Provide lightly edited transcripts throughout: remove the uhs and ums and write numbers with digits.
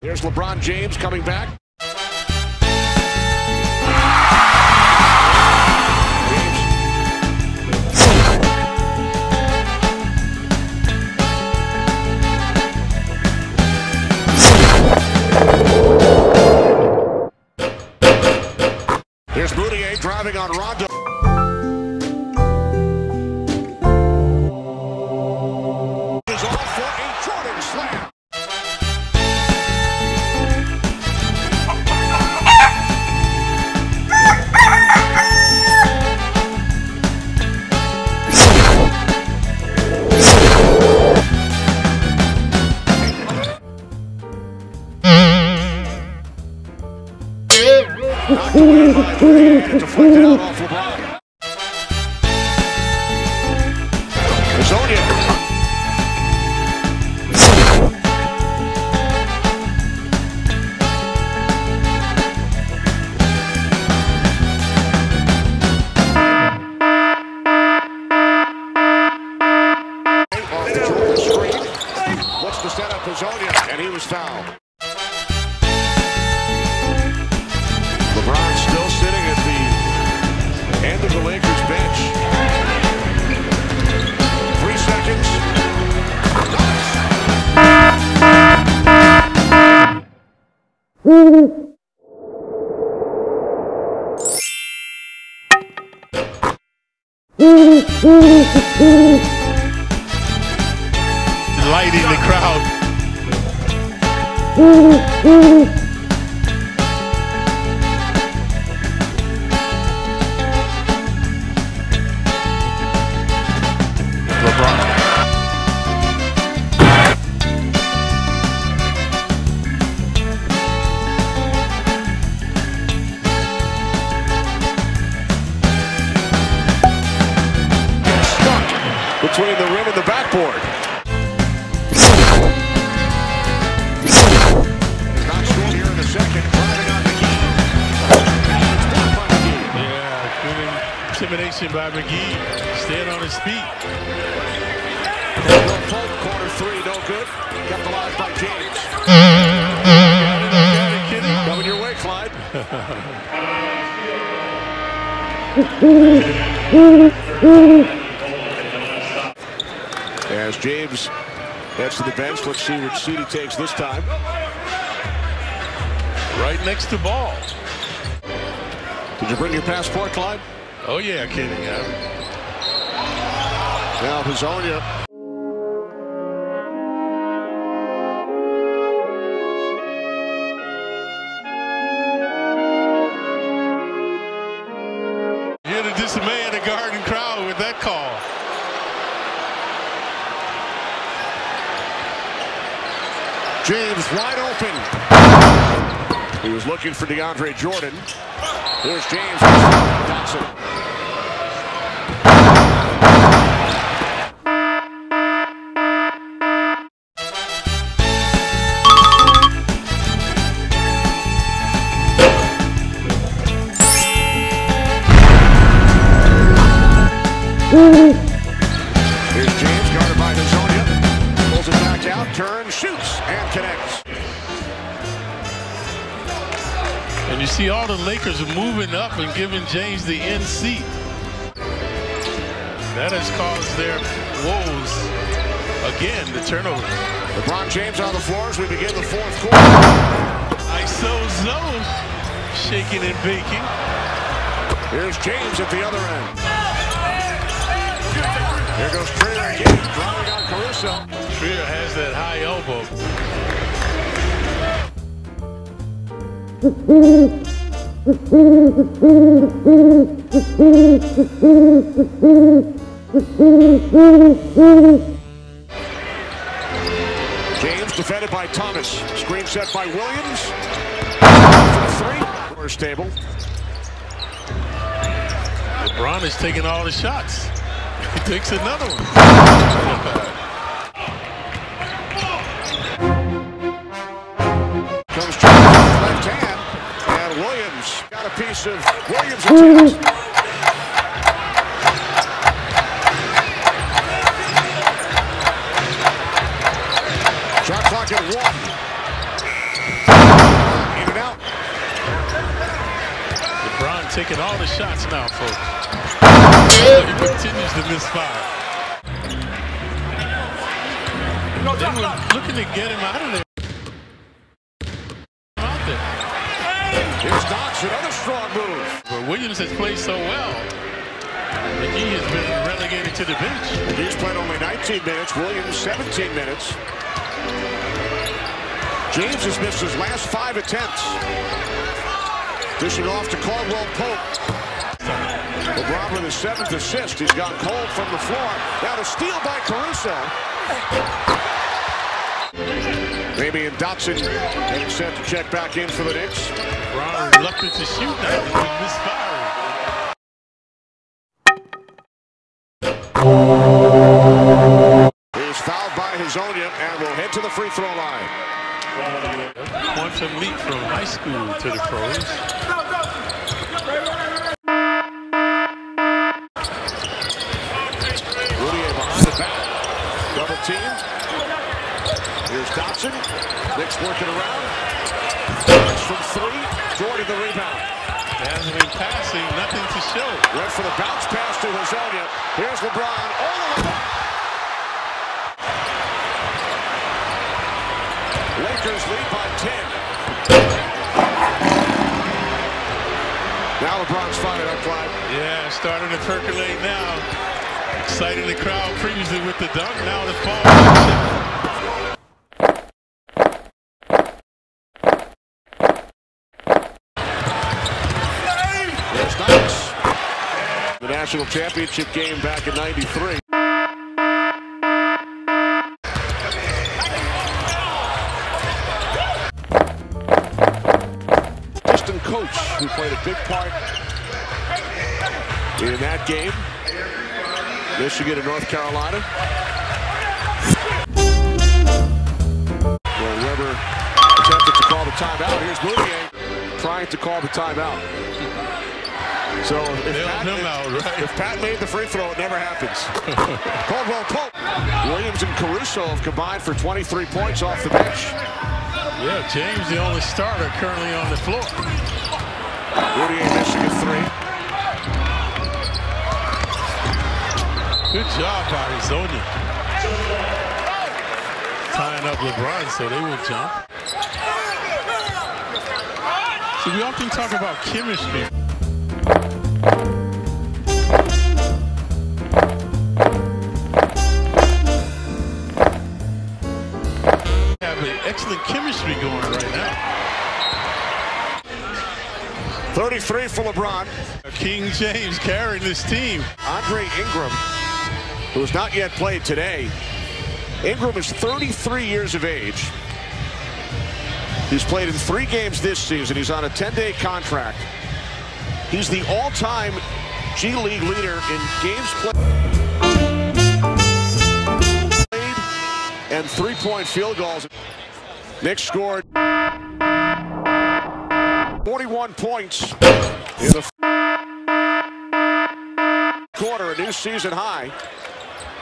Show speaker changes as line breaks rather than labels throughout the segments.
Here's LeBron James coming back. Here's Moutier driving on Rondo. Is off for a Jordan slam. Knocked away by Moutier, deflected out off LeBron. Hazonia. Off the Jordan screen. Looks to set up Hazonia, and he was fouled. LeBron still sitting at the end of the Lakers bench. 3 seconds.
Lighting the crowd.
Between the rim and the backboard. Not scored here in the second. Driving on McGee. It's blocked by McGee.
Yeah, good intimidation by McGee. Staying on his feet.
Corner 3, no good. Kept alive by James. Coming your way, Clyde. As James heads to the bench, let's see which seat he takes this time.
Right next to ball.
Did you bring your passport, Clyde?
Oh yeah, kidding.
Now Hazonia.
Hear the dismay of the Garden crowd with that call.
James wide open. He was looking for DeAndre Jordan. Here's James. Dotson. Here's James guarded by Hazonia. Pulls it back out, turns, shoots, and connects.
And you see all the Lakers are moving up and giving James the end seat. That has caused their woes. Again, the turnover.
LeBron James on the floor as we begin the 4th quarter.
ISO zone. Shaking and baking.
Here's James at the other end. Here goes Trier again, driving on Caruso.
Trier has that high elbow.
James defended by Thomas. Screen set by Williams. For 3. First table.
LeBron is taking all the shots. He takes another one.
Comes James with the left hand. And Williams got a piece of Williams' attempt. Shot clock at 1.
taking all the shots now, folks. He continues to misfire. They were looking to get him out of there.
Here's Knox, another strong move.
But Williams has played so well. McGee has been relegated to the bench.
McGee's played only 19 minutes. Williams 17 minutes. James has missed his last 5 attempts. Dishing off to Caldwell Pope. LeBron with his 7th assist. He's gone cold from the floor. Now to steal by Caruso. Maybe in Dotson getting set to check back in for the Knicks.
Brown reluctant to shoot now. He's been misfiring.
He's fouled by Hazonia and will head to the free throw line.
Quantum leap from high school to the pros.
Rudier behind the back. Double team. Here's Dotson. Knicks working around. From 3. Jordan the rebound.
Hasn't been passing, nothing to show.
Went for the bounce pass to Hazonia. Here's LeBron all the way. Lakers lead by 10. Now LeBron's fired up, Clyde.
Yeah, starting to percolate now. Exciting the crowd previously with the dunk, now the fall.
There's Knox. The national championship game back in '93. Assistant coach who played a big part in that game. Michigan and North Carolina. Well, Weber attempted to call the timeout. Here's Moutier trying to call the timeout. So if Pat made the free throw, it never happens. Caldwell Pope. Williams and Caruso have combined for 23 points off the bench.
Yeah, James the only starter currently on the floor.
Rudier missing a 3.
Good job by Hazonia. Tying up LeBron so they would jump. So we often talk about chemistry. Have an excellent chemistry going right now.
33 for LeBron.
King James carrying this team.
Andre Ingram, who has not yet played today. Ingram is 33 years of age. He's played in 3 games this season. He's on a 10-day contract. He's the all-time G League leader in games played and 3-point field goals. Knicks scored 41 points in the quarter, a new season high.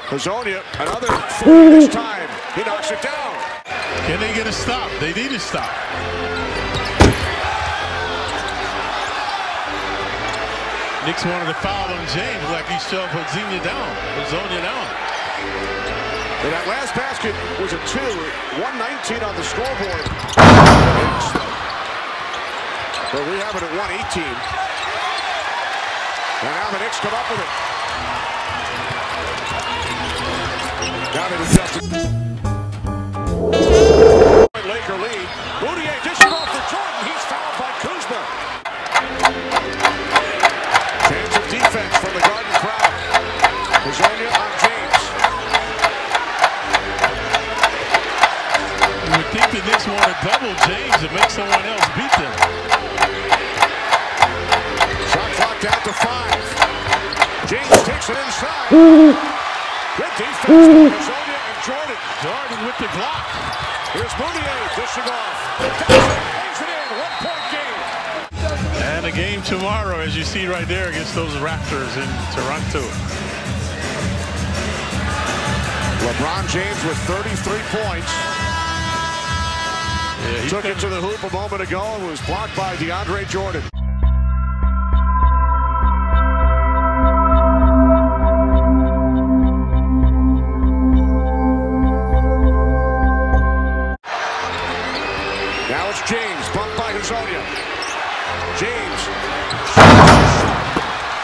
Hazonia, another 3 this time. He knocks it down.
Can they get a stop? They need a stop. Knicks wanted to foul on James like he shoved Hazonia down.
And that last basket was a 2. 119 on the scoreboard. But we have it at 118. And now the Knicks come up with it. Now they've adjusted. Laker lead. Moutier dishes off to Jordan. He's fouled by Kuzma. Chance of defense from the Garden crowd. Hazonia on James.
You would think the Knicks want to double James and make someone else beat them.
Shot clock down to 5. James takes it inside. Good defense by Hazonia and Jordan.
Jordan with the block.
Here's Moutier dishing off. Lays it in. 1-point game.
And a game tomorrow, as you see right there, against those Raptors in Toronto.
LeBron James with 33 points.
Yeah,
Took it to the hoop a moment ago and was blocked by DeAndre Jordan. Now it's James, bumped by Hezonja. James.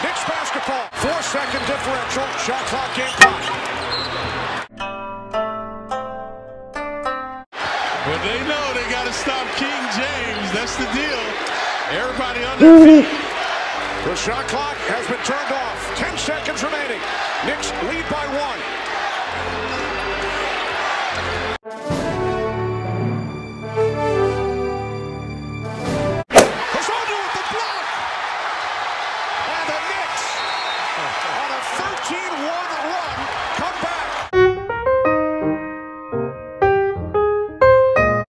Knicks basketball. 4-second differential. Shot clock game clock.
Well, they know they got to stop King James. That's the deal. Everybody on their feet.
The shot clock has been turned off. 10 seconds remaining. Knicks lead by 1.